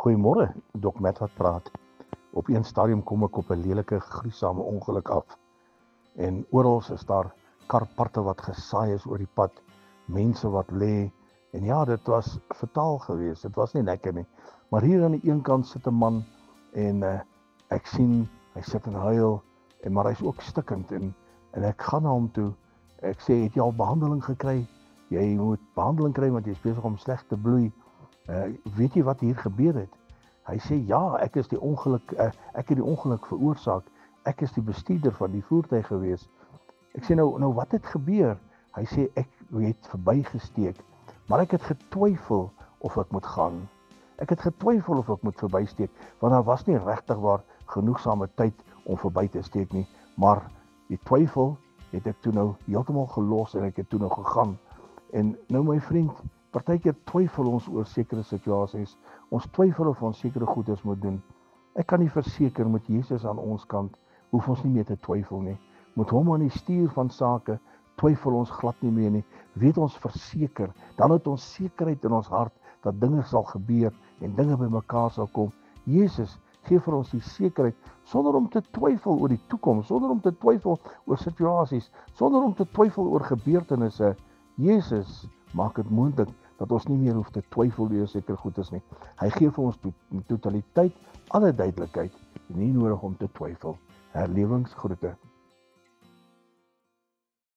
Goeiemôre, Dok Matt wat praat. Op een stadium kom ek op 'n lelike, gruisame ongeluk af. En oral is daar karparte wat gesaai is oor die pad, mense wat lê. En ja, dit was fataal geweest. Dit was nie lekker nie. Maar hier aan die een kant sit 'n man en ek sien hy sit en huil, maar hy's ook stikkend en ek gaan na hom toe. Ek sê, het jy al behandeling gekry? Jy moet behandeling kry want jy is besig om sleg te bloei. Weet jy wat hier gebeur het? Hy sê, ja, ek het die ongeluk veroorsaak. Ek is die bestuurder van die voertuig gewees. Ek sê, nou wat het gebeur? Hy sê, ek het verbygesteek, maar ek het getwyfel of ek moet gaan. Ek het getwyfel of ek moet verbysteek, want daar was nie regtig waar genoegsame tyd om verby te steek nie. Maar die twyfel het ek toe nou heeltemal gelos en ek het toe nou gegaan. En nou my vriend, partykeer twyfel ons oor sekere situasies. Ons twyfel of ons sekere goedes moet doen. Ek kan nie verseker met Jesus aan ons kant, hoef ons nie meer te twyfel nie. Met hom aan die stuur van sake, twyfel ons glad nie meer nie. Weet ons verseker, dan het ons sekerheid in ons hart, dat dinge sal gebeur en dinge by mekaar sal kom. Jesus gee vir ons die sekerheid, sonder om te twyfel oor die toekoms, sonder om te twyfel oor situasies, sonder om te twyfel oor gebeurtenisse. Jesus maak dit moontlik dat ons nie meer hoef te twyfel oor sekere goedes nie. Hy gee vir ons totaliteit, alle duidelikheid, nie nodig om te twyfel. Herlewingsgroete.